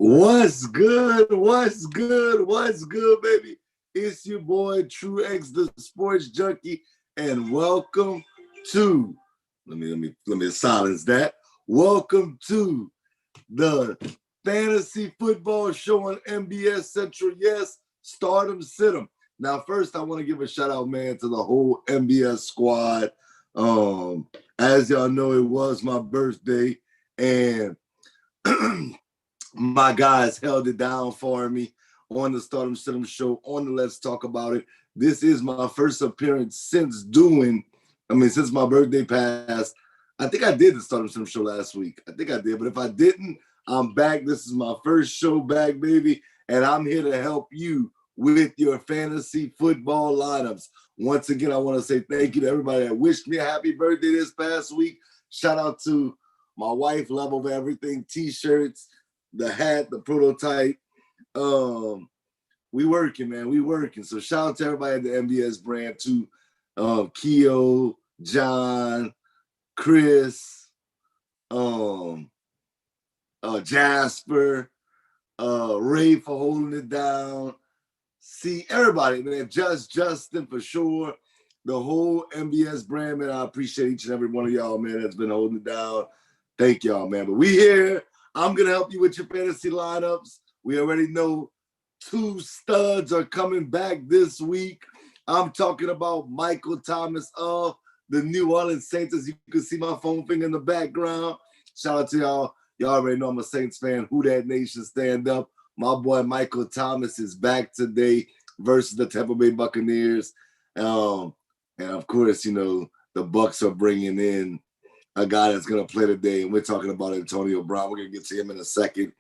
What's good? What's good? What's good, baby? It's your boy True X, the sports junkie, and welcome to. Let me silence that. Welcome to the fantasy football show on MBS Central. Yes, stardom, sit 'em. Now, first, I want to give a shout out, man, to the whole MBS squad. As y'all know, it was my birthday, and my guys held it down for me on the Stardom Cinema show, on the Let's Talk About It. This is my first appearance since my birthday passed. I think I did the Stardom Cinema show last week. I think I did, but if I didn't, I'm back. This is my first show back, baby, and I'm here to help you with your fantasy football lineups. Once again, I want to say thank you to everybody that wished me a happy birthday this past week. Shout out to my wife, Love Over Everything, t-shirts, the hat, the prototype. We working, man. We working. So shout out to everybody at the MBS brand too. Keo, John, Chris, Jasper, Ray for holding it down. See, everybody, man. Justin for sure. The whole MBS brand, man. I appreciate each and every one of y'all, man, that's been holding it down. Thank y'all, man. But we here. I'm going to help you with your fantasy lineups. We already know two studs are coming back this week. I'm talking about Michael Thomas of the New Orleans Saints. As you can see my phone finger in the background. Shout out to y'all. Y'all already know I'm a Saints fan. Who that nation, stand up. My boy Michael Thomas is back today versus the Tampa Bay Buccaneers. And of course, you know, the Bucs are bringing in a guy that's going to play today, and we're talking about Antonio Brown. We're going to get to him in a second.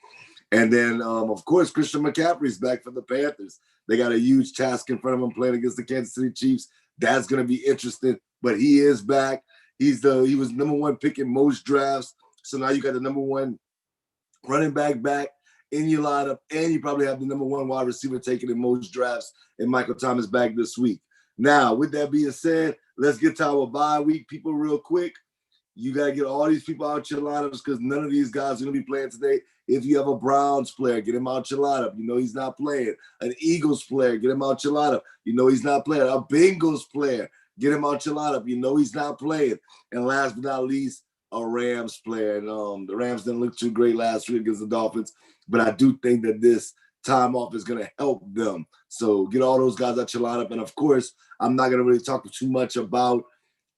And then, of course, Christian McCaffrey's back for the Panthers. They got a huge task in front of them playing against the Kansas City Chiefs. That's going to be interesting, but he is back. He was number one pick in most drafts, so now you got the number one running back in your lineup, and you probably have the number one wide receiver taken in most drafts, and Michael Thomas back this week. Now, with that being said, let's get to our bye week, people, real quick. You got to get all these people out your lineups because none of these guys are going to be playing today. If you have a Browns player, get him out your lineup. You know he's not playing. An Eagles player, get him out your lineup. You know he's not playing. A Bengals player, get him out your lineup. You know he's not playing. And last but not least, a Rams player. And the Rams didn't look too great last week against the Dolphins, but I do think that this time off is going to help them. So get all those guys out your lineup. And, of course, I'm not going to really talk too much about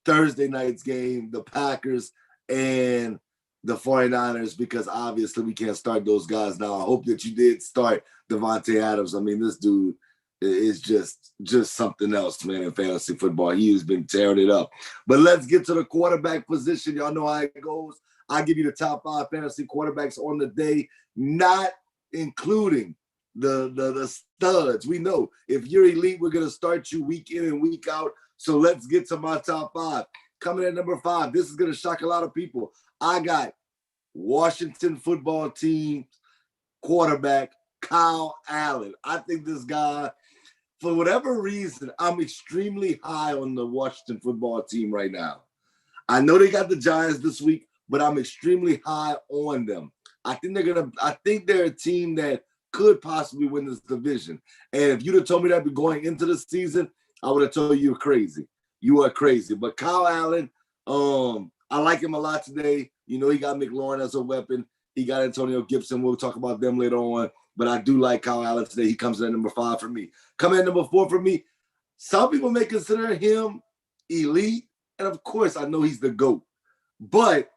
Thursday night's game, the Packers and the 49ers, because obviously we can't start those guys now. I hope that you did start Davante Adams. I mean, this dude is just something else, man, in fantasy football. He has been tearing it up. But let's get to the quarterback position. Y'all know how it goes. I give you the top 5 fantasy quarterbacks on the day, not including the studs. We know if you're elite, we're going to start you week in and week out. So let's get to my top 5. Coming at number 5, this is going to shock a lot of people. I got Washington football team quarterback Kyle Allen. I think this guy, for whatever reason, I'm extremely high on the Washington football team right now. I know they got the Giants this week, but I'm extremely high on them. I think they're a team that could possibly win this division. And if you'd have told me that going into the season, I would have told you you're crazy. You are crazy. But Kyle Allen, I like him a lot today. You know, he got McLaurin as a weapon. He got Antonio Gibson. We'll talk about them later on. But I do like Kyle Allen today. He comes in at number 5 for me. Coming at number 4 for me, some people may consider him elite. And, of course, I know he's the GOAT. But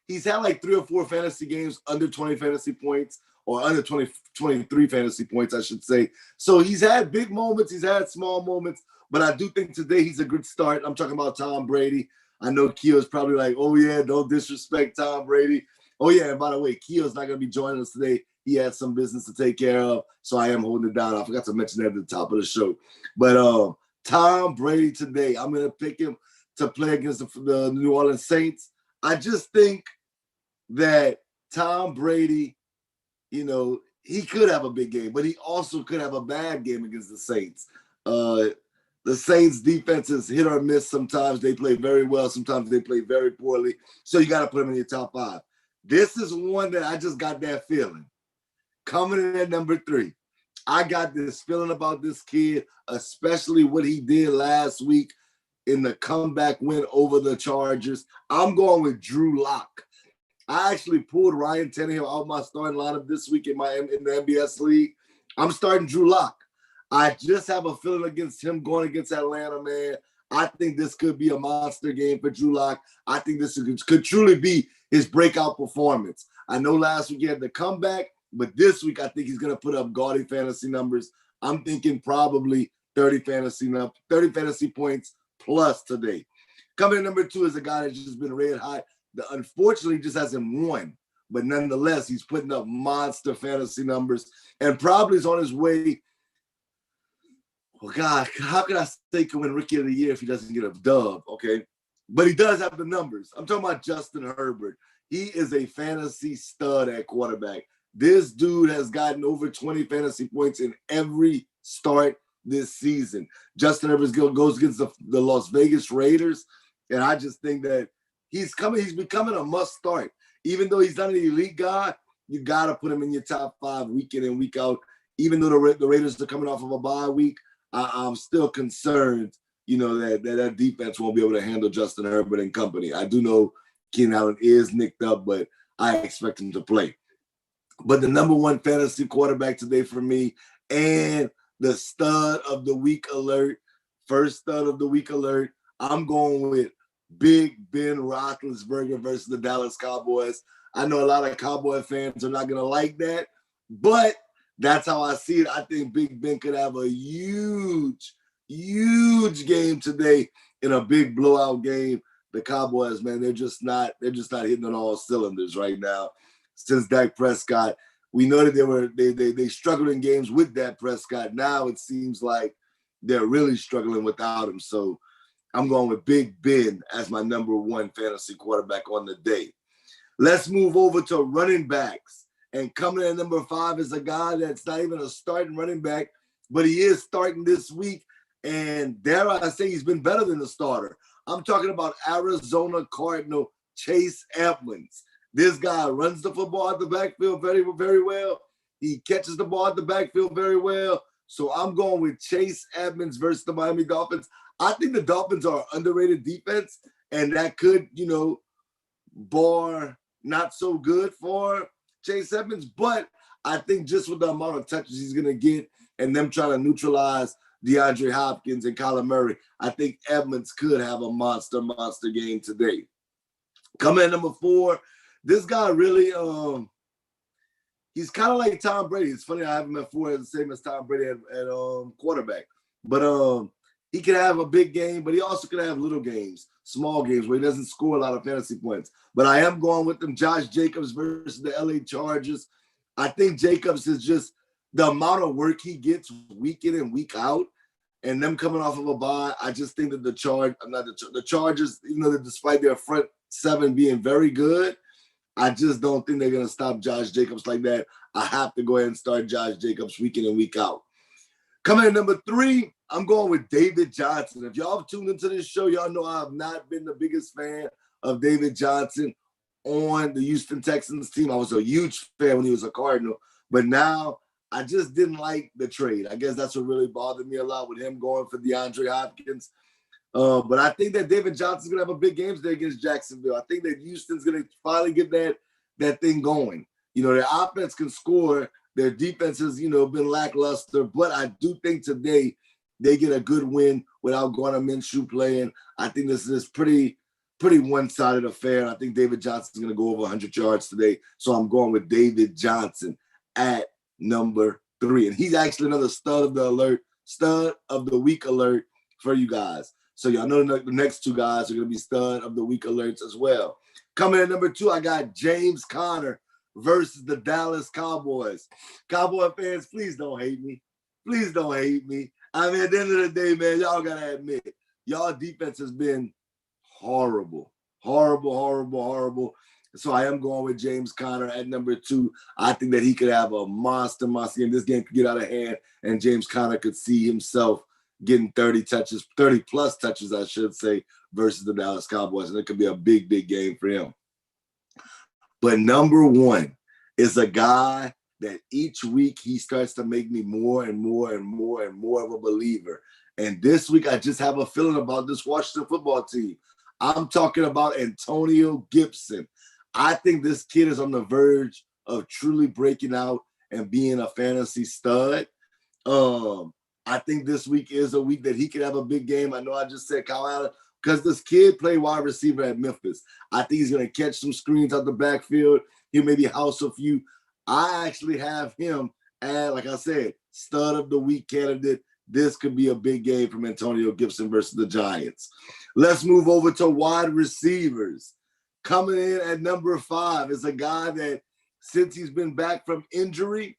he's had like 3 or 4 fantasy games under 20 fantasy points, or under 23 fantasy points, I should say. So he's had big moments. He's had small moments. But I do think today he's a good start. I'm talking about Tom Brady. I know Keo's probably like, oh, yeah, don't disrespect Tom Brady. Oh, yeah, and by the way, Keo's not going to be joining us today. He had some business to take care of, so I am holding it down. I forgot to mention that at the top of the show. But Tom Brady today, I'm going to pick him to play against the New Orleans Saints. I just think that Tom Brady, you know, he could have a big game, but he also could have a bad game against the Saints. The Saints defense is hit or miss. Sometimes they play very well. Sometimes they play very poorly. So you got to put them in your top 5. This is one that I just got that feeling. Coming in at number 3. I got this feeling about this kid, especially what he did last week in the comeback win over the Chargers. I'm going with Drew Lock. I actually pulled Ryan Tannehill out my starting lineup this week in the MBS league. I'm starting Drew Lock. I just have a feeling against him going against Atlanta, man. I think this could be a monster game for Drew Lock. I think this could truly be his breakout performance. I know last week he had the comeback, but this week I think he's going to put up gaudy fantasy numbers. I'm thinking probably 30 fantasy points plus today. Coming in number 2 is a guy that's just been red hot. Unfortunately, just hasn't won, but nonetheless, he's putting up monster fantasy numbers and probably is on his way. Well, God, how can I say he can win Rookie of the Year if he doesn't get a dub? Okay, but he does have the numbers. I'm talking about Justin Herbert. He is a fantasy stud at quarterback. This dude has gotten over 20 fantasy points in every start this season. Justin Herbert goes against the Las Vegas Raiders, and I just think that he's becoming a must start. Even though he's not an elite guy, you got to put him in your top 5 week in and week out. Even though the Raiders are coming off of a bye week, I'm still concerned, that defense won't be able to handle Justin Herbert and company. I do know Keenan Allen is nicked up, but I expect him to play. But the number 1 fantasy quarterback today for me, and the stud of the week alert, first stud of the week alert, I'm going with Big Ben Roethlisberger versus the Dallas Cowboys. I know a lot of Cowboy fans are not going to like that, but that's how I see it. I think Big Ben could have a huge, huge game today in a big blowout game. The Cowboys, man, they're just not hitting on all cylinders right now. Since Dak Prescott, we know that they struggled in games with Dak Prescott. Now it seems like they're really struggling without him. So I'm going with Big Ben as my number 1 fantasy quarterback on the day. Let's move over to running backs. And coming in at number 5 is a guy that's not even a starting running back, but he is starting this week. And dare I say he's been better than the starter. I'm talking about Arizona Cardinal Chase Edmonds. This guy runs the football at the backfield very, very well. He catches the ball at the backfield very well. So I'm going with Chase Edmonds versus the Miami Dolphins. I think the Dolphins are an underrated defense, and that could, bar not so good for Chase Edmonds. But I think just with the amount of touches he's going to get and them trying to neutralize DeAndre Hopkins and Kyler Murray, I think Edmonds could have a monster game today. Coming at number 4, this guy really, he's kind of like Tom Brady. It's funny I have him at 4 the same as Tom Brady at quarterback. But he can have a big game, but he also can have little games, small games where he doesn't score a lot of fantasy points. But I am going with them, Josh Jacobs versus the LA Chargers. I think Jacobs is just the amount of work he gets week in and week out, and them coming off of a bye. I just think that the Chargers, even though despite their front 7 being very good, I just don't think they're going to stop Josh Jacobs like that. I have to go ahead and start Josh Jacobs week in and week out. Coming in number 3, I'm going with David Johnson. If y'all have tuned into this show, y'all know I have not been the biggest fan of David Johnson on the Houston Texans team. I was a huge fan when he was a Cardinal, but now I just didn't like the trade. I guess that's what really bothered me a lot with him going for DeAndre Hopkins. But I think that David Johnson's going to have a big game today against Jacksonville. I think that Houston's going to finally get that thing going. Their offense can score. Their defense has, been lackluster. But I do think today they get a good win without Gardner Minshew playing. I think this is pretty one-sided affair. I think David Johnson's going to go over 100 yards today. So I'm going with David Johnson at number 3. And he's actually another stud of the week alert for you guys. So y'all know the next 2 guys are going to be stud of the week alerts as well. Coming at number 2, I got James Conner versus the Dallas Cowboys. Cowboy fans, please don't hate me. Please don't hate me. I mean, at the end of the day, man, y'all got to admit, y'all defense has been horrible. Horrible. So I am going with James Conner at number 2. I think that he could have a monster game. This game could get out of hand, and James Conner could see himself getting 30 plus touches, I should say, versus the Dallas Cowboys. And it could be a big game for him. But number one is a guy that each week he starts to make me more and more and more and more of a believer. And this week, I just have a feeling about this Washington football team. I'm talking about Antonio Gibson. I think this kid is on the verge of truly breaking out and being a fantasy stud. I think this week is a week that he could have a big game. I know I just said Kyle Allen because this kid played wide receiver at Memphis. I think he's going to catch some screens out the backfield. He'll maybe house a few. I actually have him as, like I said, stud of the week candidate. This could be a big game from Antonio Gibson versus the Giants. Let's move over to wide receivers. Coming in at number 5 is a guy that, since he's been back from injury,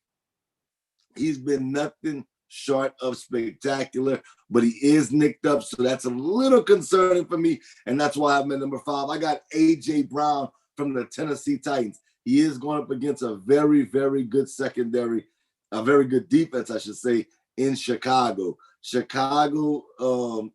he's been nothing short of spectacular, but he is nicked up, so that's a little concerning for me, and that's why I'm at number 5. I got A.J. Brown from the Tennessee Titans. He is going up against a very, very good secondary, a very good defense, I should say, in Chicago. Chicago,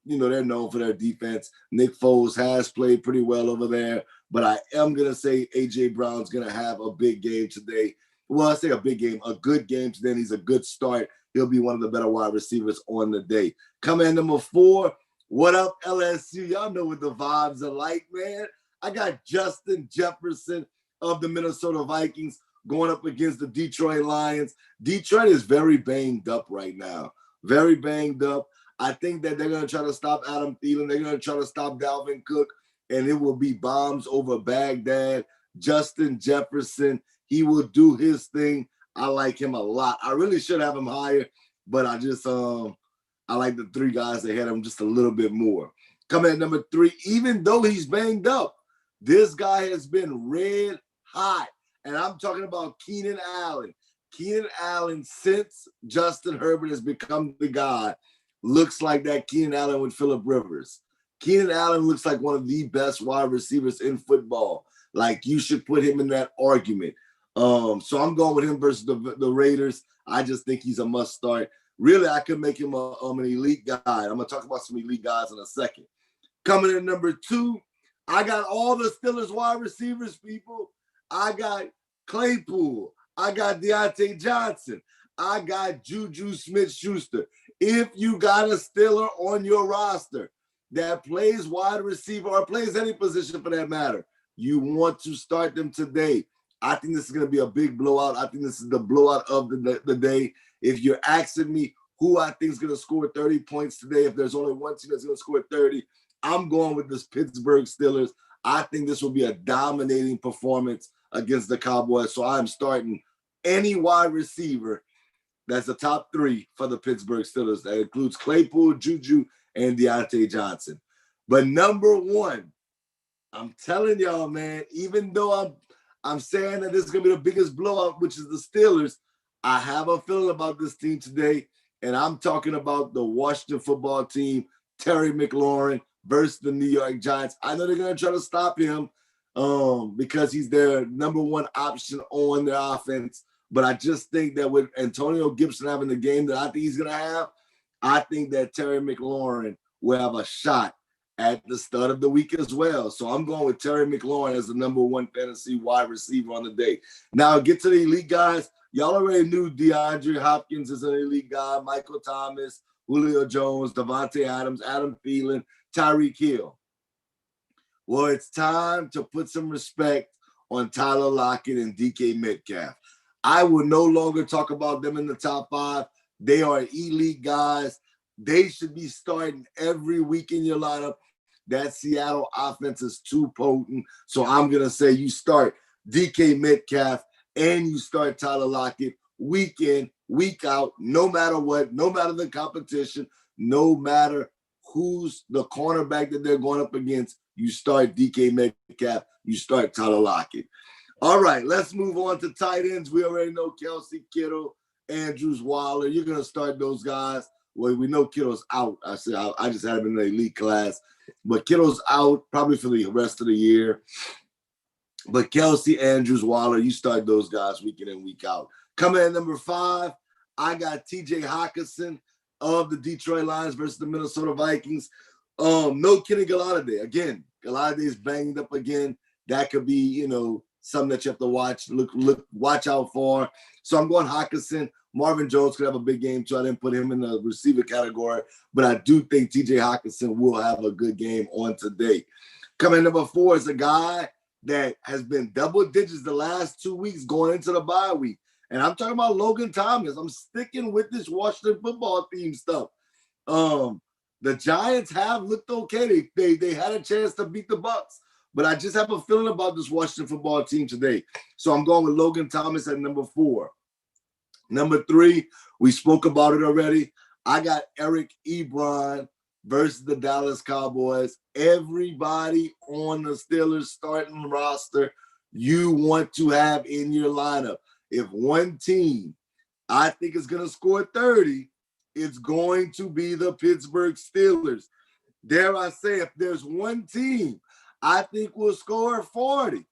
they're known for their defense. Nick Foles has played pretty well over there, but I am going to say A.J. Brown's going to have a big game today. Well, I say a big game, a good game today. He's a good start. He'll be one of the better wide receivers on the day. Coming in number 4, what up, LSU? Y'all know what the vibes are like, man. I got Justin Jefferson of the Minnesota Vikings going up against the Detroit Lions. Detroit is very banged up right now. Very banged up. I think that they're going to try to stop Adam Thielen. They're going to try to stop Dalvin Cook, and it will be bombs over Baghdad. Justin Jefferson, he will do his thing. I like him a lot. I really should have him higher, but I just I like the 3 guys that had him just a little bit more. Coming at number 3, even though he's banged up, this guy has been red hot. And I'm talking about Keenan Allen. Keenan Allen, since Justin Herbert has become the guy, looks like that Keenan Allen with Phillip Rivers. Keenan Allen looks like one of the best wide receivers in football. Like, you should put him in that argument. So I'm going with him versus the Raiders. I just think he's a must start. Really, I could make him an elite guy. I'm going to talk about some elite guys in a second. Coming in number 2, I got all the Steelers wide receivers, people. I got Claypool. I got Deontay Johnson. I got Juju Smith-Schuster. If you got a Steeler on your roster that plays wide receiver or plays any position for that matter, you want to start them today. I think this is going to be a big blowout. I think this is the blowout of the day. If you're asking me who I think is going to score 30 points today, if there's only one team that's going to score 30, I'm going with this Pittsburgh Steelers. I think this will be a dominating performance against the Cowboys. So I'm starting any wide receiver that's the top 3 for the Pittsburgh Steelers. That includes Claypool, Juju, and Deontay Johnson. But number 1, I'm telling y'all, man, even though I'm saying that this is going to be the biggest blowout, which is the Steelers, I have a feeling about this team today, and I'm talking about the Washington football team, Terry McLaurin versus the New York Giants. I know they're going to try to stop him because he's their number 1 option on their offense, but I just think that with Antonio Gibson having the game that I think he's going to have, I think that Terry McLaurin will have a shot at the start of the week as well. So I'm going with Terry McLaurin as the number 1 fantasy wide receiver on the day. Now, get to the elite guys. Y'all already knew DeAndre Hopkins is an elite guy, Michael Thomas, Julio Jones, Devontae Adams, Adam Thielen, Tyreek Hill. Well, it's time to put some respect on Tyler Lockett and DK Metcalf. I will no longer talk about them in the top 5. They are elite guys. They should be starting every week in your lineup. That Seattle offense is too potent. So I'm going to say you start DK Metcalf and you start Tyler Lockett week in, week out, no matter what, no matter the competition, no matter who's the cornerback that they're going up against, you start DK Metcalf, you start Tyler Lockett. All right, let's move on to tight ends. We already know Kelsey, Kittle, Andrews, Waller. You're going to start those guys. Well, we know Kittle's out. I just had him in the elite class. But Kittle's out probably for the rest of the year. But Kelsey, Andrews, Waller, you start those guys week in and week out. Coming at number 5, I got TJ Hockenson of the Detroit Lions versus the Minnesota Vikings. No Kenny Golladay. Again, Golladay is banged up again. That could be, something that you have to watch out for. So I'm going Hockenson. Marvin Jones could have a big game too. I didn't put him in the receiver category, but I do think TJ Hockenson will have a good game on today. Coming number 4 is a guy that has been double digits the last 2 weeks going into the bye week. And I'm talking about Logan Thomas. I'm sticking with this Washington football theme stuff. The Giants have looked okay. They had a chance to beat the Bucs, but I just have a feeling about this Washington football team today. So I'm going with Logan Thomas at number 4. Number 3, we spoke about it already. I got Eric Ebron versus the Dallas Cowboys. Everybody on the Steelers starting roster you want to have in your lineup. If one team I think is going to score 30, it's going to be the Pittsburgh Steelers. Dare I say, if there's one team I think will score 40,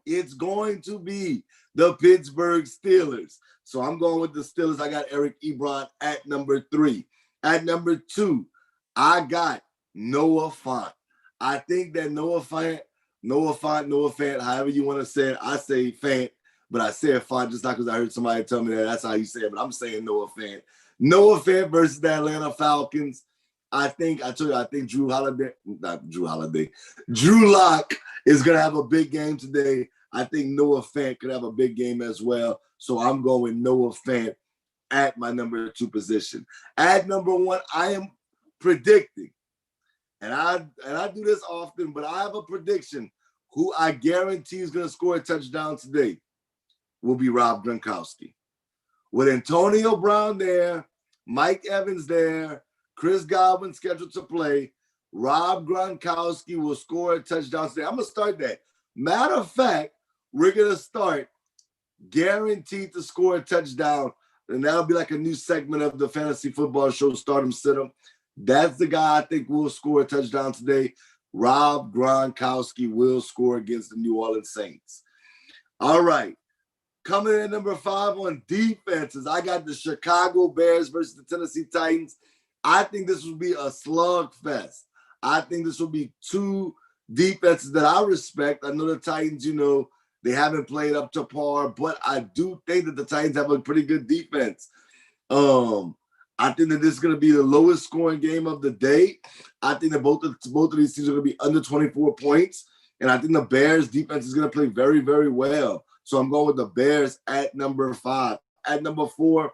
it's going to be the Pittsburgh Steelers. So I'm going with the Steelers. I got Eric Ebron at number 3. At number 2, I got Noah Fant. I think that Noah Fant, however you want to say it, I say Fant, but I say Fant just not because I heard somebody tell me that's how you say it, but I'm saying Noah Fant. Noah Fant versus the Atlanta Falcons. I think Drew Lock is going to have a big game today. I think Noah Fant could have a big game as well. So I'm going with Noah Fant at my number 2 position. At number 1, I am predicting, and I do this often, but I have a prediction who I guarantee is going to score a touchdown today will be Rob Gronkowski. With Antonio Brown there, Mike Evans there, Chris Godwin scheduled to play, Rob Gronkowski will score a touchdown today. I'm going to start that. Matter of fact, we're going to start guaranteed to score a touchdown, and that'll be like a new segment of the Fantasy Football Show, Start 'em, Sit 'em. That's the guy I think will score a touchdown today. Rob Gronkowski will score against the New Orleans Saints. All right. Coming in at number 5 on defenses, I got the Chicago Bears versus the Tennessee Titans. I think this will be a slugfest. I think this will be 2 defenses that I respect. I know the Titans, they haven't played up to par, but I do think that the Titans have a pretty good defense. I think that this is going to be the lowest scoring game of the day. I think that both of these teams are going to be under 24 points, and I think the Bears defense is going to play very, very well. So I'm going with the Bears at number 5. At number 4,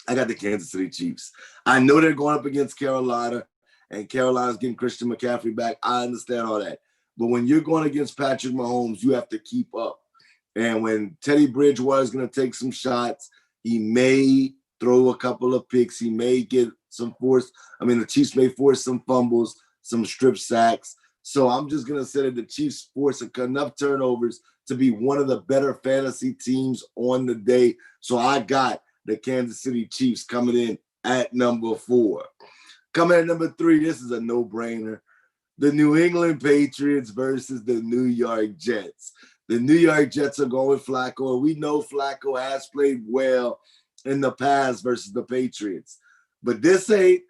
I got the Kansas City Chiefs. I know they're going up against Carolina, and Carolina's getting Christian McCaffrey back. I understand all that. But when you're going against Patrick Mahomes, you have to keep up. And when Teddy Bridgewater is going to take some shots, he may throw a couple of picks. He may get some the Chiefs may force some fumbles, some strip sacks. So I'm just going to say that the Chiefs force enough turnovers to be one of the better fantasy teams on the day. So I got the Kansas City Chiefs coming in at number 4. Coming at number 3, this is a no-brainer. The New England Patriots versus the New York Jets. The New York Jets are going with Flacco, and we know Flacco has played well in the past versus the Patriots. But this ain't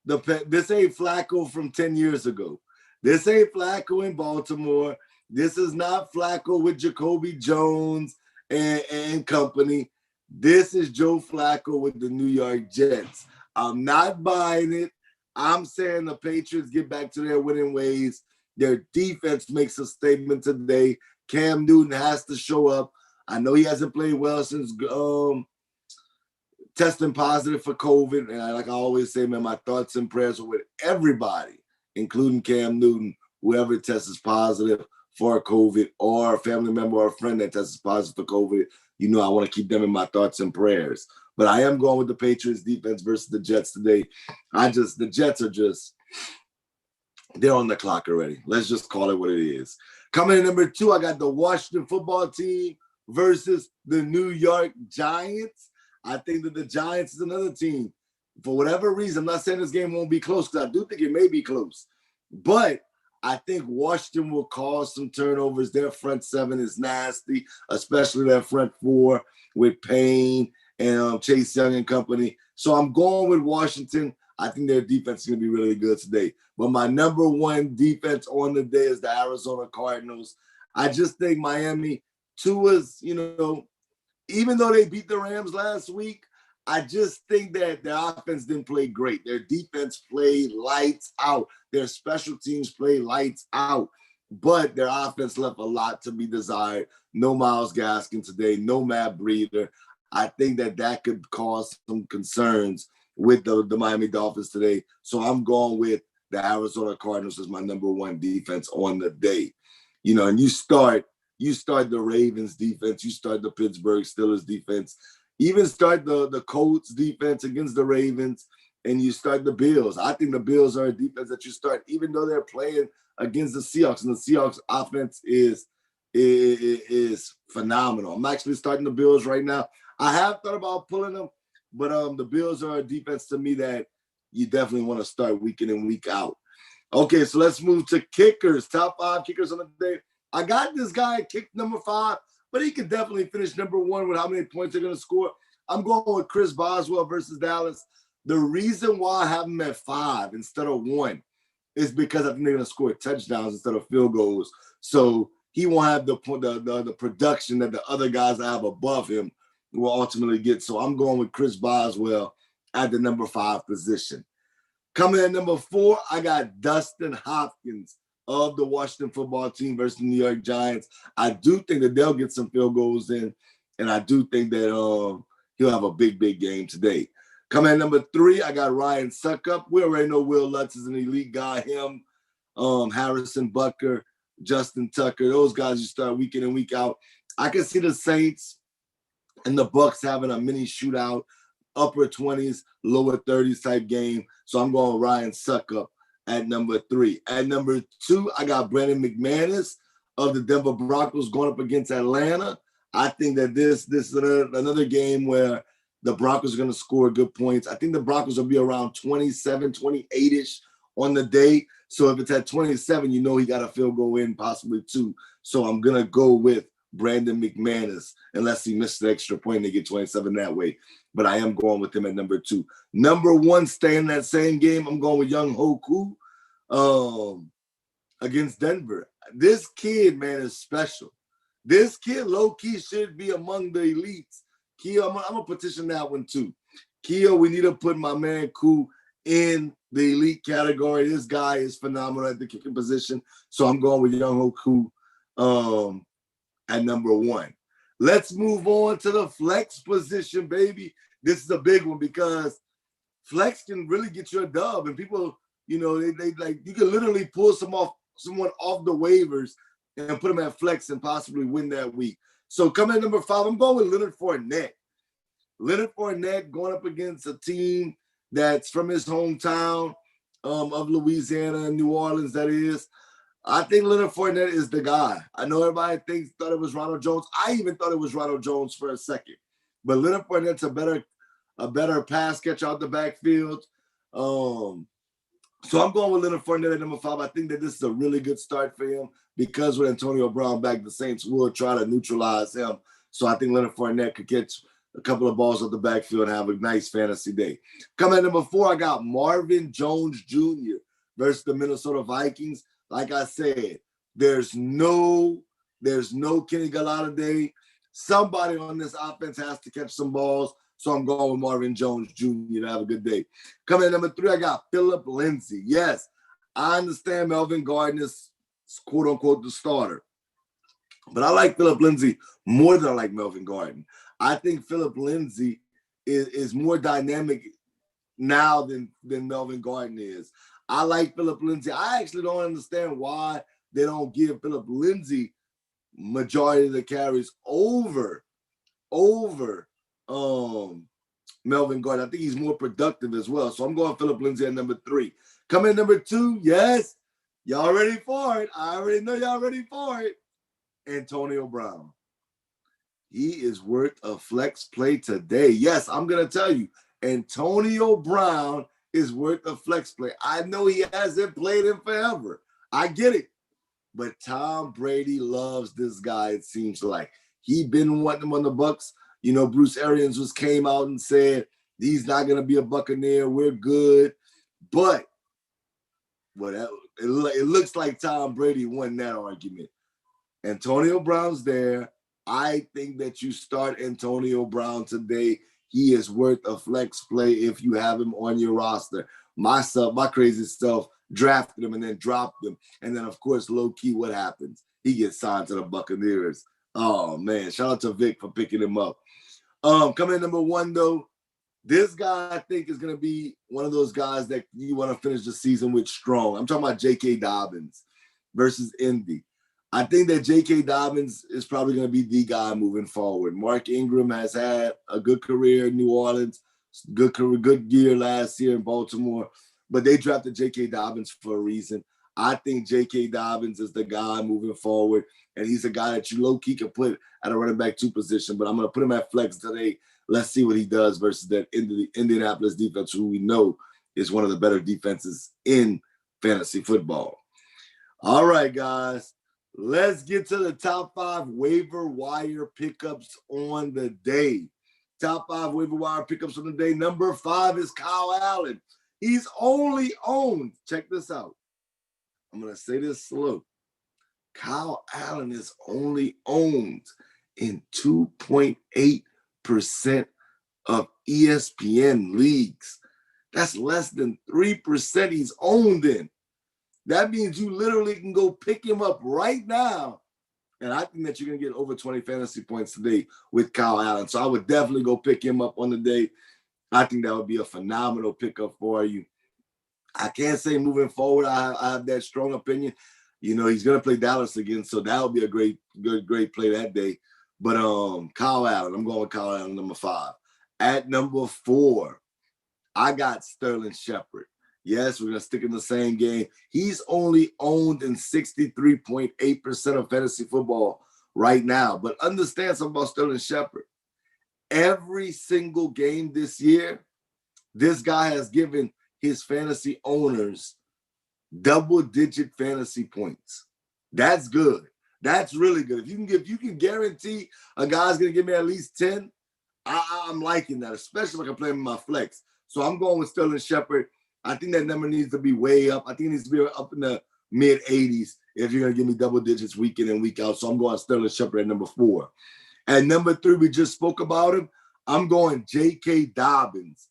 Flacco from 10 years ago. This ain't Flacco in Baltimore. This is not Flacco with Jacoby Jones and company. This is Joe Flacco with the New York Jets. I'm not buying it. I'm saying the Patriots get back to their winning ways. Their defense makes a statement today. Cam Newton has to show up. I know he hasn't played well since testing positive for COVID. And like I always say, man, my thoughts and prayers are with everybody, including Cam Newton, whoever tests positive for COVID, or a family member or a friend that tests positive for COVID. I want to keep them in my thoughts and prayers. But I am going with the Patriots defense versus the Jets today. The Jets are they're on the clock already. Let's just call it what it is. Coming in number 2, I got the Washington football team versus the New York Giants. I think that the Giants is another team. For whatever reason, I'm not saying this game won't be close, because I do think it may be close. But I think Washington will cause some turnovers. Their front 7 is nasty, especially their front 4 with Payne and Chase Young and company. So I'm going with Washington. I think their defense is going to be really good today. But my number 1 defense on the day is the Arizona Cardinals. I just think Miami, Tua's, even though they beat the Rams last week, I just think that their offense didn't play great. Their defense played lights out. Their special teams played lights out. But their offense left a lot to be desired. No Myles Gaskin today, no Matt Breida. I think that could cause some concerns with the Miami Dolphins today. So I'm going with the Arizona Cardinals as my number one defense on the day. And you start the Ravens defense, you start the Pittsburgh Steelers defense, even start the Colts defense against the Ravens, and you start the Bills. I think the Bills are a defense that you start, even though they're playing against the Seahawks, and the Seahawks offense is phenomenal. I'm actually starting the Bills right now. I have thought about pulling them, but the Bills are a defense to me that you definitely want to start week in and week out. Okay, so let's move to kickers. Top 5 kickers on the day. I got this guy at kick number 5, but he could definitely finish number 1 with how many points they're going to score. I'm going with Chris Boswell versus Dallas. The reason why I have him at 5 instead of 1 is because I think they're going to score touchdowns instead of field goals. So he won't have the production that the other guys I have above him will ultimately get. So I'm going with Chris Boswell at the number 5 position. Coming at number 4, I got Dustin Hopkins of the Washington football team versus the New York Giants. I do think that they'll get some field goals in, and I do think that he'll have a big game today. Coming at number 3, I got Ryan Suckup. We already know Will Lutz is an elite guy. Him, Harrison Butker, Justin Tucker, those guys you start week in and week out. I can see the Saints and the Bucks having a mini shootout, upper 20s, lower 30s type game. So I'm going Ryan Suckup at number 3. At number 2, I got Brandon McManus of the Denver Broncos going up against Atlanta. I think that this is another game where the Broncos are going to score good points. I think the Broncos will be around 27, 28-ish on the day. So if it's at 27, he got a field goal in, possibly 2. So I'm going to go with Brandon McManus, unless he missed the extra point, they get 27 that way. But I am going with him at number 2. Number 1, staying in that same game, I'm going with Young Hoku against Denver. This kid, man, is special. This kid, low-key, should be among the elites. Kia, I'm going to petition that one too. Kia, we need to put my man Koo in the elite category. This guy is phenomenal at the kicking position. So I'm going with Young Hoku at number 1. Let's move on to the flex position, baby. This is a big one because flex can really get you a dub, and people, they like, you can literally pull someone off the waivers and put them at flex and possibly win that week. So coming at number 5, I'm going with Leonard Fournette. Leonard Fournette going up against a team that's from his hometown of Louisiana and New Orleans, that is. I think Leonard Fournette is the guy. I know everybody thought it was Ronald Jones. I even thought it was Ronald Jones for a second. But Leonard Fournette's a better pass catch out the backfield. So I'm going with Leonard Fournette at number 5. I think that this is a really good start for him because with Antonio Brown back, the Saints will try to neutralize him. So I think Leonard Fournette could catch a couple of balls out the backfield and have a nice fantasy day. Coming at number 4, I got Marvin Jones Jr. versus the Minnesota Vikings. Like I said, there's no Kenny Golladay. Somebody on this offense has to catch some balls. So I'm going with Marvin Jones Jr. to have a good day. Coming at number 3, I got Phillip Lindsay. Yes, I understand Melvin Gordon is quote unquote the starter. But I like Phillip Lindsay more than I like Melvin Gordon. I think Phillip Lindsay is more dynamic now than Melvin Gordon is. I like Phillip Lindsay. I actually don't understand why they don't give Phillip Lindsay majority of the carries over Melvin Gordon. I think he's more productive as well. So I'm going Phillip Lindsay at number 3. Coming at number 2, yes, y'all ready for it. I already know y'all ready for it. Antonio Brown. He is worth a flex play today. Yes, I'm going to tell you, Antonio Brown is worth a flex play. I know he hasn't played him forever. I get it. But Tom Brady loves this guy, it seems like. He been wanting him on the Bucs. Bruce Arians came out and said, he's not going to be a Buccaneer. We're good. But it looks like Tom Brady won that argument. Antonio Brown's there. I think that you start Antonio Brown today. He is worth a flex play if you have him on your roster. My crazy self drafted him and then dropped him. And then, of course, low-key, what happens? He gets signed to the Buccaneers. Oh, man. Shout out to Vic for picking him up. Coming in number 1, though, this guy, I think, is going to be one of those guys that you want to finish the season with strong. I'm talking about J.K. Dobbins versus Indy. I think that J.K. Dobbins is probably going to be the guy moving forward. Mark Ingram has had a good career in New Orleans, good year last year in Baltimore, but they drafted J.K. Dobbins for a reason. I think J.K. Dobbins is the guy moving forward, and he's a guy that you low-key can put at a running back 2 position, but I'm going to put him at flex today. Let's see what he does versus that Indianapolis defense, who we know is one of the better defenses in fantasy football. All right, guys. Let's get to the top 5 waiver wire pickups on the day. Top 5 waiver wire pickups on the day. Number 5 is Kyle Allen. He's only owned, check this out. I'm going to say this slow. Kyle Allen is only owned in 2.8% of ESPN leagues. That's less than 3% he's owned in. That means you literally can go pick him up right now. And I think that you're going to get over 20 fantasy points today with Kyle Allen. So I would definitely go pick him up on the day. I think that would be a phenomenal pickup for you. I can't say moving forward, I have that strong opinion. You know, he's going to play Dallas again, so that would be a great play that day. But Kyle Allen, I'm going with Kyle Allen, number 5. At number 4, I got Sterling Shepard. Yes, we're going to stick in the same game. He's only owned in 63.8% of fantasy football right now. But understand something about Sterling Shepard. Every single game this year, this guy has given his fantasy owners double-digit fantasy points. That's good. That's really good. If you can guarantee a guy's going to give me at least 10, I'm liking that, especially if I can play him in my flex. So I'm going with Sterling Shepard. I think that number needs to be way up. I think it needs to be up in the mid-80s if you're going to give me double digits week in and week out. So I'm going Sterling Shepard at number 4. At number 3, we just spoke about him. I'm going J.K. Dobbins.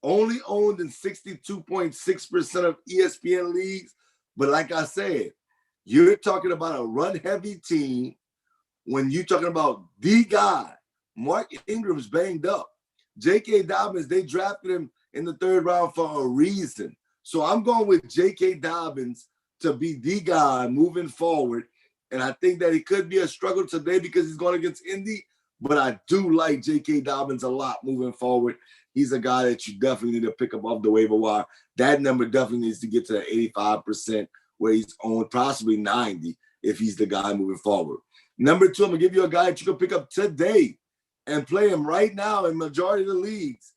Only owned in 62.6% of ESPN leagues. But like I said, you're talking about a run-heavy team when you're talking about the guy. Mark Ingram's banged up. J.K. Dobbins, they drafted him in the 3rd round for a reason. So I'm going with J.K. Dobbins to be the guy moving forward. And I think that he could be a struggle today because he's going against Indy. But I do like J.K. Dobbins a lot moving forward. He's a guy that you definitely need to pick up off the waiver wire. That number definitely needs to get to 85% where he's owned, possibly 90 if he's the guy moving forward. Number 2, I'm going to give you a guy that you can pick up today and play him right now in majority of the leagues.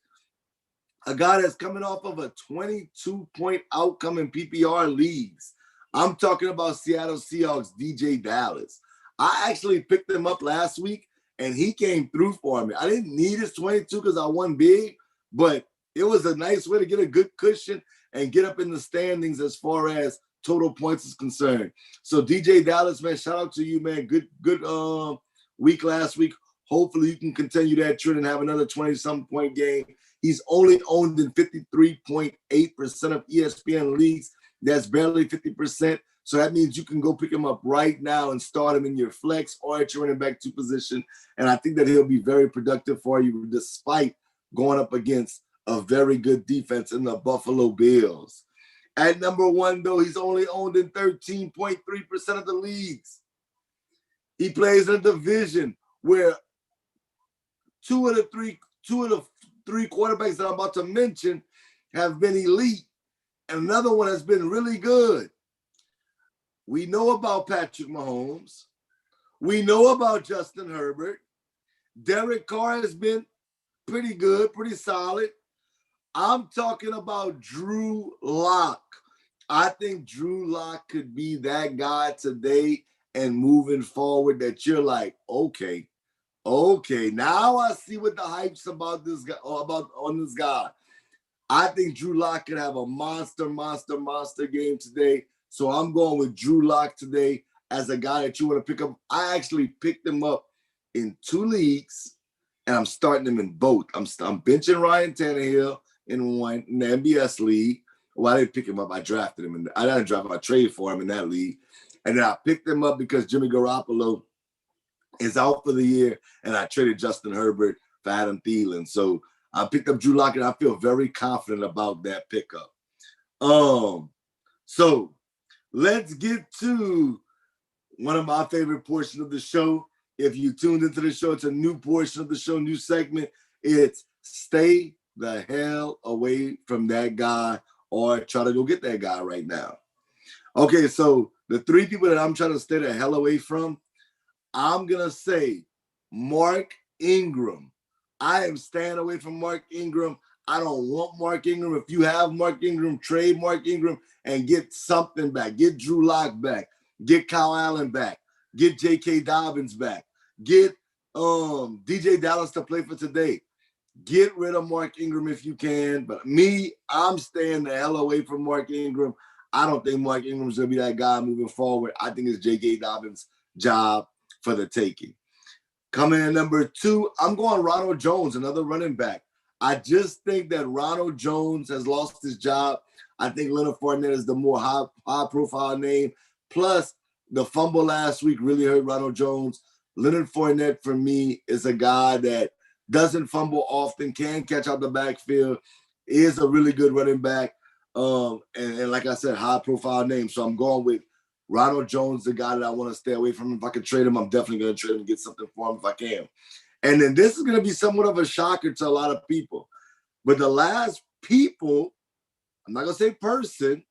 A guy that's coming off of a 22-point outcome in PPR leagues. I'm talking about Seattle Seahawks, DJ Dallas. I actually picked him up last week, and he came through for me. I didn't need his 22 because I won big, but it was a nice way to get a good cushion and get up in the standings as far as total points is concerned. So DJ Dallas, man, shout out to you, man. Good week last week. Hopefully you can continue that trend and have another 20-something point game. He's only owned in 53.8% of ESPN leagues. That's barely 50%. So that means you can go pick him up right now and start him in your flex or at your running back 2 position. And I think that he'll be very productive for you despite going up against a very good defense in the Buffalo Bills. At number 1, though, he's only owned in 13.3% of the leagues. He plays in a division where two of the three quarterbacks that I'm about to mention have been elite, and another one has been really good. We know about Patrick Mahomes. We know about Justin Herbert. Derek Carr has been pretty good, pretty solid. I'm talking about Drew Lock. I think Drew Lock could be that guy today and moving forward that you're like, okay, now I see what the hype's about this guy, on this guy. I think Drew Lock could have a monster game today. So I'm going with Drew Lock today as a guy that you want to pick up. I actually picked him up in 2 leagues, and I'm starting him in both. I'm benching Ryan Tannehill in one in the MBS league. Well, I didn't pick him up. I drafted him, and I didn't draft him. I traded for him in that league, and then I picked him up because Jimmy Garoppolo is out for the year, and I traded Justin Herbert for Adam Thielen. So I picked up Drew Lock, and I feel very confident about that pickup. So let's get to one of my favorite portions of the show. If you tuned into the show, it's a new portion of the show, new segment. It's stay the hell away from that guy or try to go get that guy right now. Okay, so the 3 people that I'm trying to stay the hell away from, I'm going to say Mark Ingram. I am staying away from Mark Ingram. I don't want Mark Ingram. If you have Mark Ingram, trade Mark Ingram and get something back. Get Drew Lock back. Get Kyle Allen back. Get J.K. Dobbins back. Get DJ Dallas to play for today. Get rid of Mark Ingram if you can. But me, I'm staying the hell away from Mark Ingram. I don't think Mark Ingram's going to be that guy moving forward. I think it's J.K. Dobbins' job for the taking. Coming in number 2, I'm going Ronald Jones, another running back. I just think that Ronald Jones has lost his job. I think Leonard Fournette is the more high-profile name. Plus, the fumble last week really hurt Ronald Jones. Leonard Fournette, for me, is a guy that doesn't fumble often, can catch out the backfield, is a really good running back. And like I said, high-profile name. So I'm going with Ronald Jones, the guy that I want to stay away from. If I can trade him, I'm definitely going to trade him and get something for him if I can. And then this is going to be somewhat of a shocker to a lot of people. But the last people, I'm not going to say person,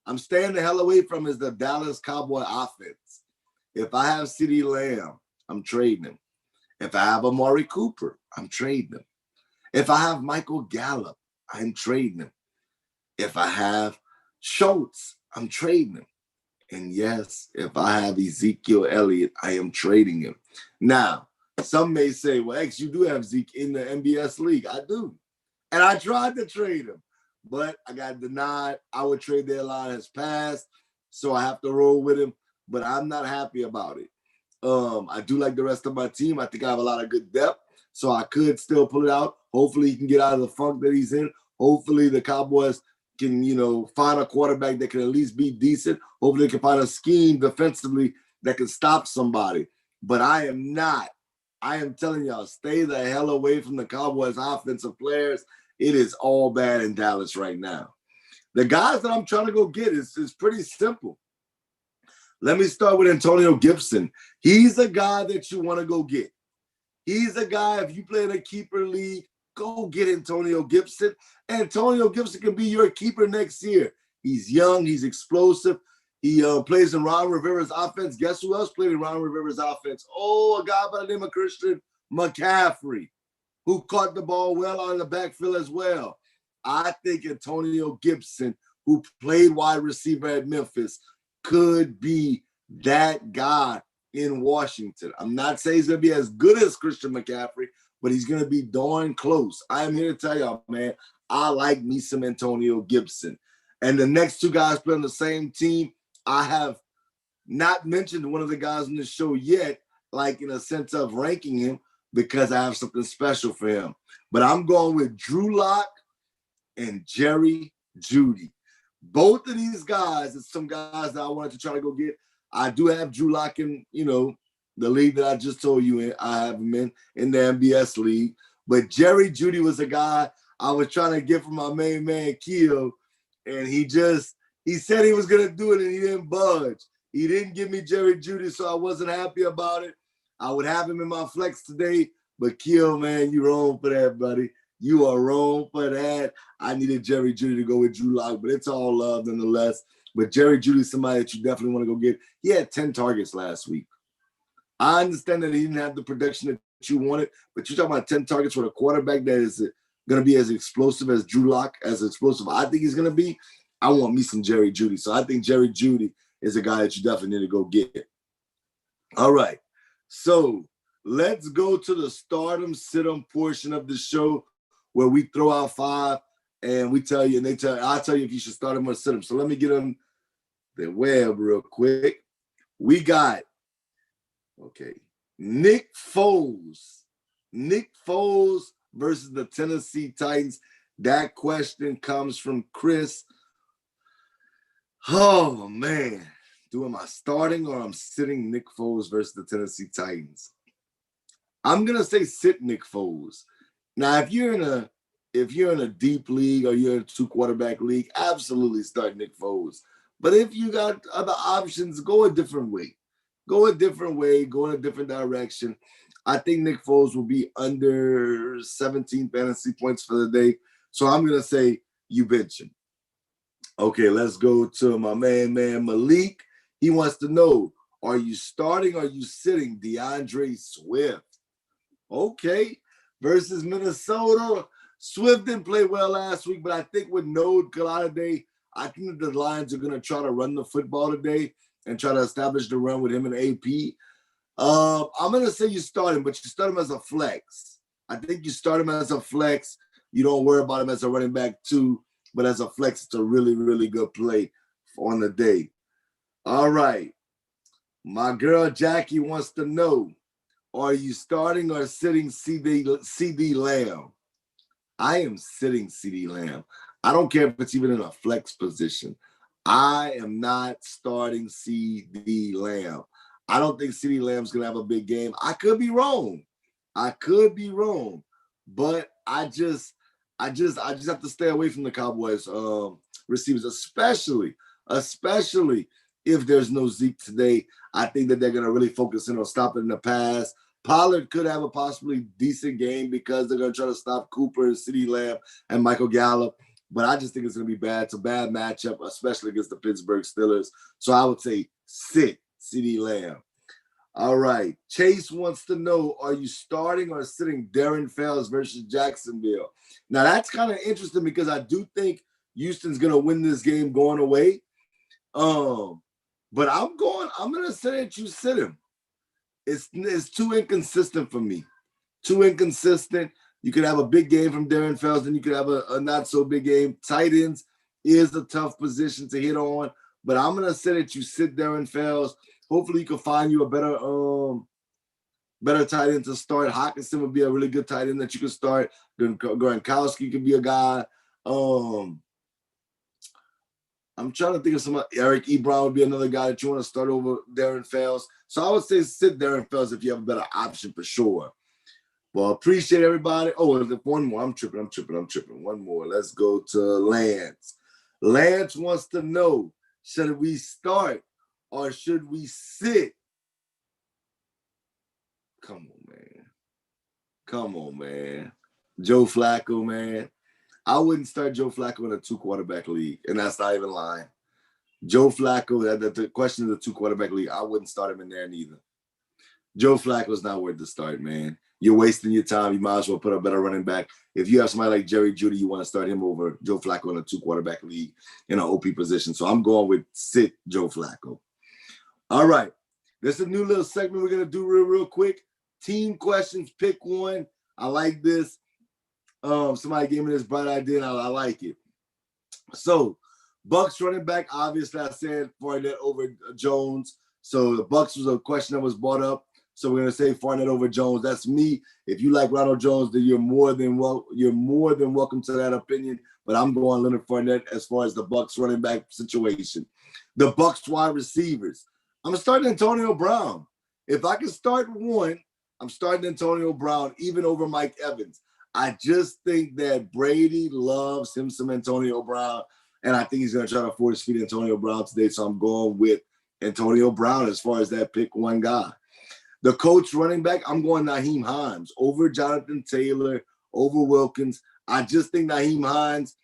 I'm staying the hell away from is the Dallas Cowboy offense. If I have CeeDee Lamb, I'm trading him. If I have Amari Cooper, I'm trading him. If I have Michael Gallup, I'm trading him. If I have Schultz, I'm trading him. And yes, if I have Ezekiel Elliott, I am trading him. Now, some may say, well, X, you do have Zeke in the MBS league. I do. And I tried to trade him, but I got denied. Our trade deadline has passed, so I have to roll with him, but I'm not happy about it. I do like the rest of my team. I think I have a lot of good depth, so I could still pull it out. Hopefully he can get out of the funk that he's in. Hopefully the Cowboys can, find a quarterback that can at least be decent. Hopefully they can find a scheme defensively that can stop somebody. But I am telling y'all, stay the hell away from the Cowboys offensive players. It is all bad in Dallas right now. The guys that I'm trying to go get is pretty simple. Let me start with Antonio Gibson. He's a guy that you want to go get. He's a guy, if you play in a keeper league, go get Antonio Gibson. Antonio Gibson can be your keeper next year. He's young. He's explosive. He plays in Ron Rivera's offense. Guess who else played in Ron Rivera's offense? Oh, a guy by the name of Christian McCaffrey, who caught the ball well out of the backfield as well. I think Antonio Gibson, who played wide receiver at Memphis, could be that guy in Washington. I'm not saying he's going to be as good as Christian McCaffrey, but he's going to be darn close. I am here to tell y'all, man, I like me some Antonio Gibson. And the next 2 guys play on the same team, I have not mentioned one of the guys on the show yet, like in a sense of ranking him, because I have something special for him. But I'm going with Drew Lock and Jerry Jeudy. Both of these guys is some guys that I wanted to try to go get. I do have Drew Lock in, the league that I just told you in. I have him in the MBS league. But Jerry Jeudy was a guy I was trying to get from my main man, Keo, and he said he was going to do it, and he didn't budge. He didn't give me Jerry Jeudy, so I wasn't happy about it. I would have him in my flex today, but Keo, man, you're wrong for that, buddy. You are wrong for that. I needed Jerry Jeudy to go with Drew Lock, but it's all love nonetheless. But Jerry Jeudy is somebody that you definitely want to go get. He had 10 targets last week. I understand that he didn't have the production that you wanted, but you're talking about 10 targets with a quarterback that is going to be as explosive as Drew Lock, as explosive I think he's going to be. I want me some Jerry Jeudy. So I think Jerry Jeudy is a guy that you definitely need to go get. All right. So let's go to the stardom sit-em portion of the show where we throw out 5 and we tell you, and I'll tell you if you should start them or sit them. So let me get on the web real quick. We got, okay, Nick Foles. Nick Foles versus the Tennessee Titans. That question comes from Chris. Oh, man. Am I starting or I'm sitting Nick Foles versus the Tennessee Titans? I'm going to say sit Nick Foles. Now, if you're in a deep league or you're in a 2-quarterback league, absolutely start Nick Foles. But if you got other options, go a different way. Go a different way. Go in a different direction. I think Nick Foles will be under 17 fantasy points for the day. So I'm going to say you bench him. Okay, let's go to my man Malik. He wants to know, are you starting or are you sitting DeAndre Swift? Okay, versus Minnesota. Swift didn't play well last week, but I think with no Golladay, I think the Lions are going to try to run the football today and try to establish the run with him and AP. I'm going to say you start him, but you start him as a flex. I think you start him as a flex. You don't worry about him as a running back too, but as a flex, it's a really, really good play on the day. All right. My girl Jackie wants to know, are you starting or sitting CD Lamb? I am sitting CD Lamb. I don't care if it's even in a flex position. I am not starting CD Lamb. I don't think CD Lamb's going to have a big game. I could be wrong. But I just have to stay away from the Cowboys receivers, especially if there's no Zeke today. I think that they're going to really focus in on stopping the pass. Pollard could have a possibly decent game because they're going to try to stop Cooper, CeeDee Lamb, and Michael Gallup. But I just think it's going to be bad. It's a bad matchup, especially against the Pittsburgh Steelers. So I would say sit CeeDee Lamb. All right. Chase wants to know, are you starting or sitting Darren Fells versus Jacksonville? Now, that's kind of interesting because I do think Houston's going to win this game going away. But I'm going to say that you sit him. It's too inconsistent for me. Too inconsistent. You could have a big game from Darren Fells, and you could have a not so big game. Tight ends is a tough position to hit on, but I'm gonna say that you sit Darren Fells. Hopefully, you can find you a better tight end to start. Hockenson would be a really good tight end that you could start. Gronkowski could be a guy. I'm trying to think of some. Eric Ebron would be another guy that you want to start over Darren Fells. So I would say sit Darren Fells if you have a better option for sure. Well, appreciate everybody. Oh, one more. I'm tripping. One more. Let's go to Lance. Lance wants to know, should we start or should we sit? Come on, man. Joe Flacco, man. I wouldn't start Joe Flacco in a 2-quarterback league, and that's not even lying. Joe Flacco, the question of the 2-quarterback league, I wouldn't start him in there neither. Joe Flacco's not worth the start, man. You're wasting your time. You might as well put a better running back. If you have somebody like Jerry Jeudy, you want to start him over Joe Flacco in a 2-quarterback league in an OP position. So I'm going with sit Joe Flacco. All right. This is a new little segment we're going to do real quick. Team questions, pick one. I like this. Somebody gave me this bright idea, and I like it. So, Bucks running back, obviously, I said Fournette over Jones. So, the Bucks was a question that was brought up. So, we're going to say Fournette over Jones. That's me. If you like Ronald Jones, then you're more than welcome to that opinion. But I'm going Leonard Fournette as far as the Bucks running back situation. The Bucks wide receivers. I'm starting Antonio Brown. If I can start one, I'm starting Antonio Brown, even over Mike Evans. I just think that Brady loves him some Antonio Brown, and I think he's going to try to force feed Antonio Brown today, so I'm going with Antonio Brown as far as that pick one guy. The coach running back, I'm going Nyheim Hines over Jonathan Taylor, over Wilkins. I just think Nyheim Hines,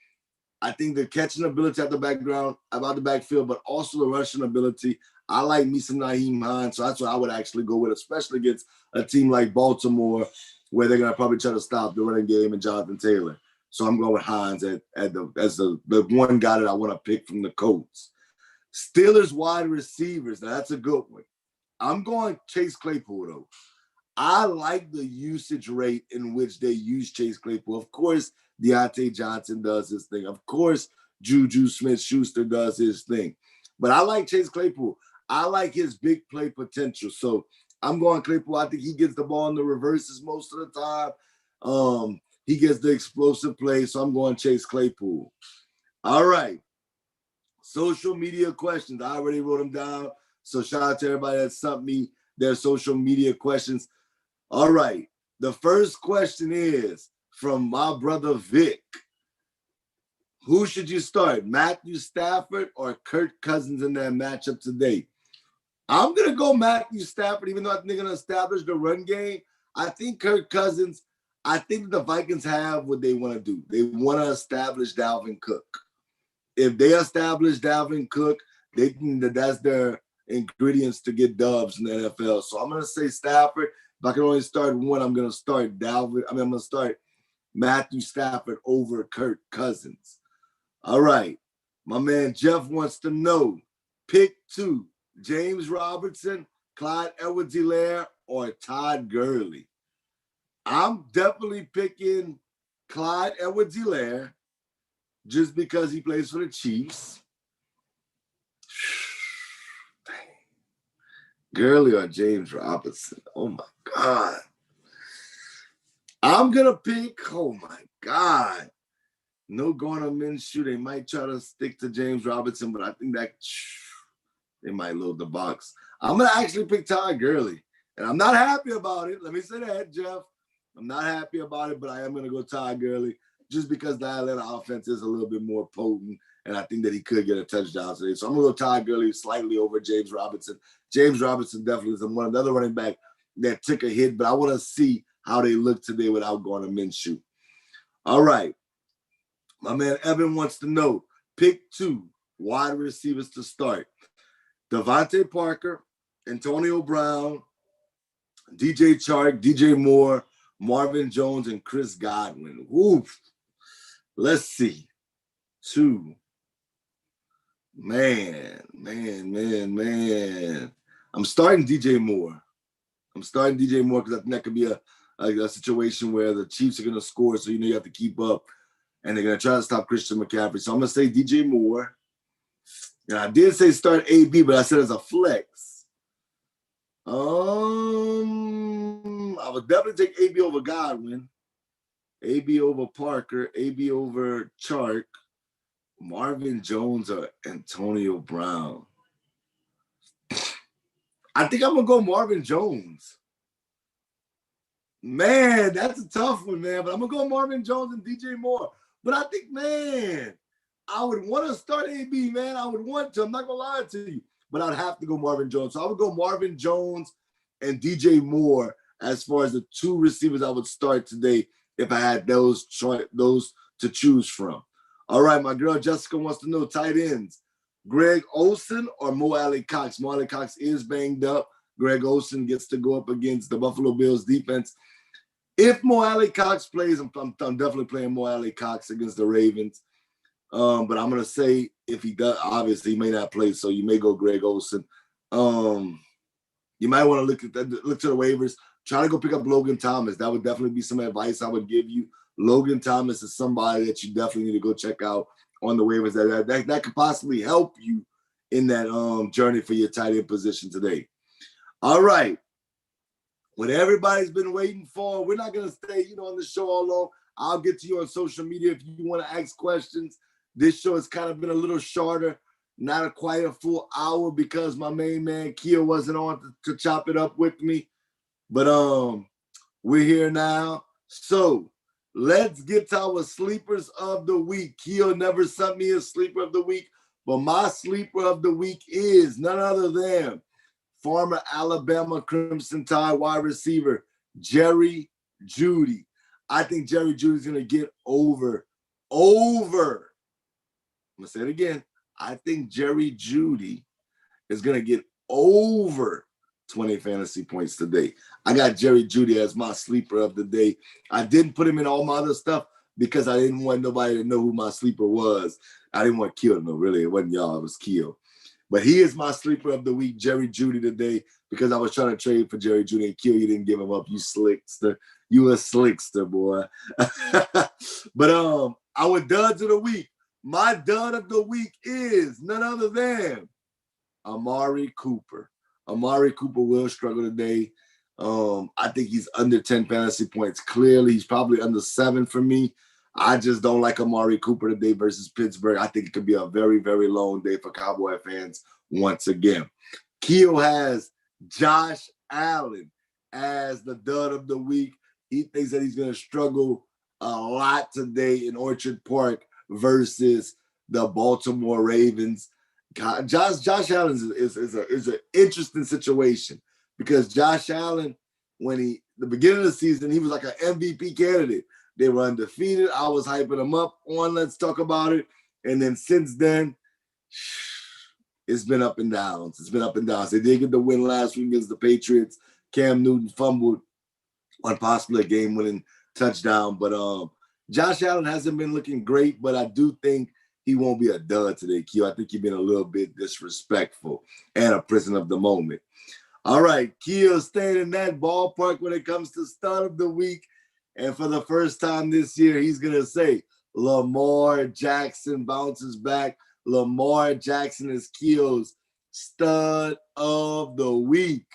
I think the catching ability at the backfield, but also the rushing ability. I like me some Nyheim Hines, so that's what I would actually go with, especially against a team like Baltimore, where they're going to probably try to stop the running game and Jonathan Taylor. So I'm going with Hines as the one guy that I want to pick from the Colts. Steelers wide receivers. Now, that's a good one. I'm going Chase Claypool, though. I like the usage rate in which they use Chase Claypool. Of course, Deontay Johnson does his thing. Of course, Juju Smith-Schuster does his thing. But I like Chase Claypool. I like his big play potential. So I'm going Claypool. I think he gets the ball in the reverses most of the time. He gets the explosive play, so I'm going Chase Claypool. All right. Social media questions. I already wrote them down. So shout out to everybody that sent me their social media questions. All right. The first question is from my brother Vic. Who should you start, Matthew Stafford or Kirk Cousins in that matchup today? I'm going to go Matthew Stafford, even though I think they're going to establish the run game. I think Kirk Cousins, I think the Vikings have what they want to do. They want to establish Dalvin Cook. If they establish Dalvin Cook, they can, that's their ingredients to get dubs in the NFL. So I'm going to say Stafford. If I can only start one, I'm going to start I'm going to start Matthew Stafford over Kirk Cousins. All right. My man Jeff wants to know, pick 2, James Robinson, Clyde Edwards-Helaire, or Todd Gurley. I'm definitely picking Clyde Edwards-Helaire just because he plays for the Chiefs. Gurley or James Robinson. Oh, my God. I'm going to pick, oh, my God. No Gardner Minshew. They might try to stick to James Robinson, but I think that they might load the box. I'm going to actually pick Todd Gurley, and I'm not happy about it. Let me say that, Jeff. I'm not happy about it, but I am going to go Todd Gurley just because the Atlanta offense is a little bit more potent, and I think that he could get a touchdown today. So I'm going to go Todd Gurley slightly over James Robinson. James Robinson definitely is one of the other running back that took a hit, but I want to see how they look today without Gardner Minshew. All right. My man Evan wants to know, pick 2 wide receivers to start. Devontae Parker, Antonio Brown, DJ Chark, DJ Moore, Marvin Jones, and Chris Godwin. Oof. Let's see. 2. Man. I'm starting DJ Moore. because I think that could be a situation where the Chiefs are going to score, so you have to keep up. And they're going to try to stop Christian McCaffrey. So I'm going to say DJ Moore. And I did say start AB, but I said as a flex. I would definitely take AB over Godwin, AB over Parker, AB over Chark, Marvin Jones or Antonio Brown. I think I'm going to go Marvin Jones. Man, that's a tough one, man. But I'm going to go Marvin Jones and DJ Moore. But I think, man, I would want to start AB, man. I would want to. I'm not going to lie to you. But I'd have to go Marvin Jones. So I would go Marvin Jones and DJ Moore as far as the 2 receivers I would start today if I had those to choose from. All right, my girl Jessica wants to know tight ends. Greg Olsen or Mo Alley-Cox? Mo Alley-Cox is banged up. Greg Olsen gets to go up against the Buffalo Bills defense. If Mo Alley-Cox plays, I'm definitely playing Mo Alley-Cox against the Ravens. But I'm going to say if he does, obviously he may not play, so you may go Greg Olsen. You might want to look to the waivers. Try to go pick up Logan Thomas. That would definitely be some advice I would give you. Logan Thomas is somebody that you definitely need to go check out on the waivers. That could possibly help you in that journey for your tight end position today. All right. What everybody's been waiting for, we're not going to stay, on the show all long. I'll get to you on social media if you want to ask questions. This show has kind of been a little shorter, not quite a full hour because my main man, Kia, wasn't on to chop it up with me. But we're here now. So let's get to our sleepers of the week. Kia never sent me a sleeper of the week, but my sleeper of the week is none other than former Alabama Crimson Tide wide receiver, Jerry Jeudy. I think Jerry Jeudy's going to get over. I'm going to say it again. I think Jerry Jeudy is going to get over 20 fantasy points today. I got Jerry Jeudy as my sleeper of the day. I didn't put him in all my other stuff because I didn't want nobody to know who my sleeper was. I didn't want Keel to know, really. It wasn't y'all, it was Keel. But he is my sleeper of the week, Jerry Jeudy, today, because I was trying to trade for Jerry Jeudy and Keel, you didn't give him up. You slickster. You a slickster, boy. But our duds of the week. My dud of the week is none other than Amari Cooper. Amari Cooper will struggle today. I think he's under 10 fantasy points. Clearly, he's probably under 7 for me. I just don't like Amari Cooper today versus Pittsburgh. I think it could be a very, very long day for Cowboy fans once again. Keo has Josh Allen as the dud of the week. He thinks that he's going to struggle a lot today in Orchard Park versus the Baltimore Ravens. Josh Allen is an interesting situation because Josh Allen, the beginning of the season, he was like an MVP candidate. They were undefeated. I was hyping him up on Let's Talk About It. And then since then, it's been up and downs. They did get the win last week against the Patriots. Cam Newton fumbled on possibly a game-winning touchdown. But Josh Allen hasn't been looking great, but I do think he won't be a dud today, Q. I think he's been a little bit disrespectful and a prisoner of the moment. All right, Q staying in that ballpark when it comes to start of the week. And for the first time this year, he's going to say Lamar Jackson bounces back. Lamar Jackson is Keo's stud of the week.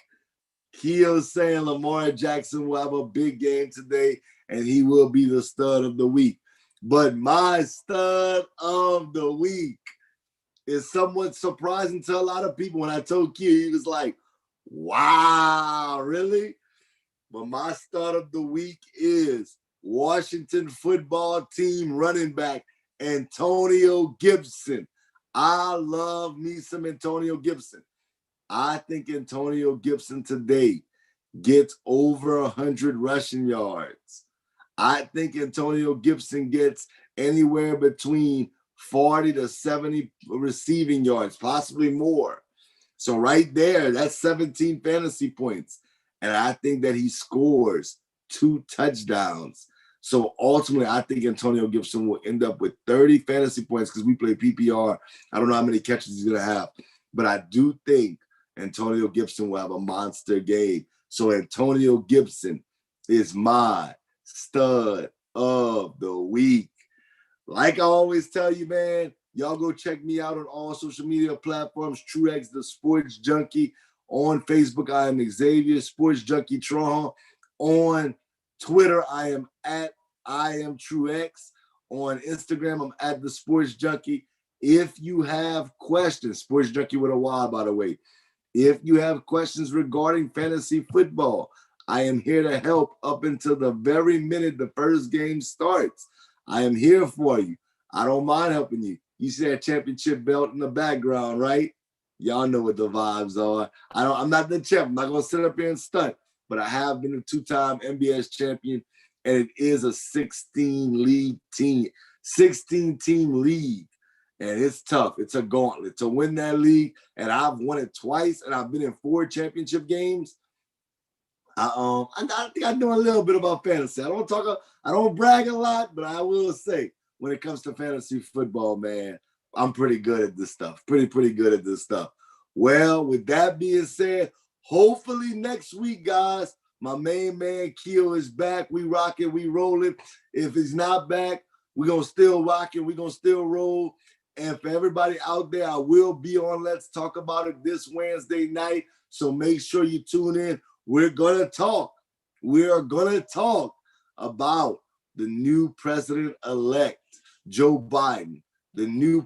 Keo's saying Lamar Jackson will have a big game today, and he will be the stud of the week. But my stud of the week is somewhat surprising to a lot of people. When I told Keo, he was like, wow, really? But my stud of the week is Washington football team running back Antonio Gibson. I love me some Antonio Gibson. I think Antonio Gibson today gets over 100 rushing yards. I think Antonio Gibson gets anywhere between 40 to 70 receiving yards, possibly more. So right there, that's 17 fantasy points. And I think that he scores 2 touchdowns. So ultimately, I think Antonio Gibson will end up with 30 fantasy points because we play PPR. I don't know how many catches he's going to have. But I do think Antonio Gibson will have a monster game. So Antonio Gibson is my stud of the week. Like I always tell you, man, y'all go check me out on all social media platforms. Truex, the Sports Junkie. On Facebook, I am Xavier Sports Junkie Tron. On Twitter, I am Truex. On Instagram, I'm at the Sports Junkie. If you have questions, Sports Junkie with a Y, by the way. If you have questions regarding fantasy football, I am here to help up until the very minute the first game starts. I am here for you. I don't mind helping you. You see that championship belt in the background, right? Y'all know what the vibes are. I'm not the champ. I'm not going to sit up here and stunt, but I have been a 2-time MBS champion, and it is a 16-team league, and it's tough. It's a gauntlet to win that league, and I've won it twice, and I've been in 4 championship games. I think I know a little bit about fantasy. I don't brag a lot, but I will say when it comes to fantasy football, man, I'm pretty good at this stuff. Pretty good at this stuff. Well, with that being said, hopefully next week, guys, my main man Keo is back. We rocking, we rolling. If he's not back, we're going to still rock it. We're going to still roll. And for everybody out there, I will be on Let's Talk About It this Wednesday night. So make sure you tune in. We're going to talk. We are going to talk about the new president-elect, Joe Biden, the new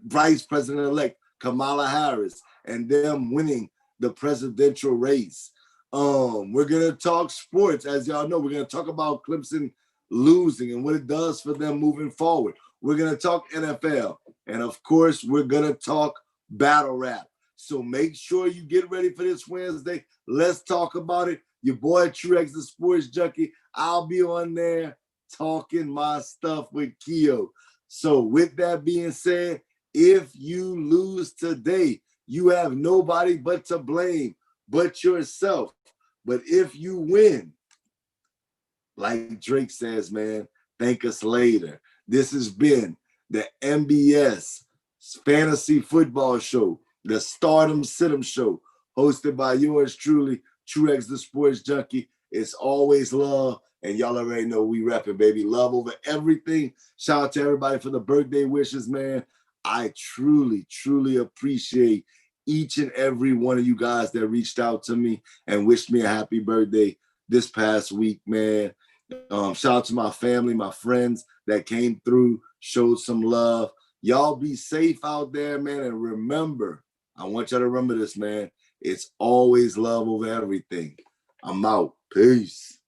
vice president-elect, Kamala Harris, and them winning the presidential race. We're going to talk sports. As y'all know, we're going to talk about Clemson losing and what it does for them moving forward. We're going to talk NFL. And, of course, we're going to talk battle rap. So make sure you get ready for this Wednesday. Let's talk about it. Your boy Truex, the Sports Junkie. I'll be on there talking my stuff with Keo. So with that being said, if you lose today, you have nobody but to blame but yourself. But if you win, like Drake says, man, thank us later. This has been the MBS Fantasy Football Show, the Stardom Sit-em Show, hosted by yours truly, Truex the Sports Junkie. It's always love, and y'all already know we repping, baby. Love over everything. Shout out to everybody for the birthday wishes, man. I truly, truly appreciate each and every one of you guys that reached out to me and wished me a happy birthday this past week, man. Shout out to my family, my friends that came through, showed some love. Y'all be safe out there, man. And remember, I want y'all to remember this, man. It's always love over everything. I'm out. Peace.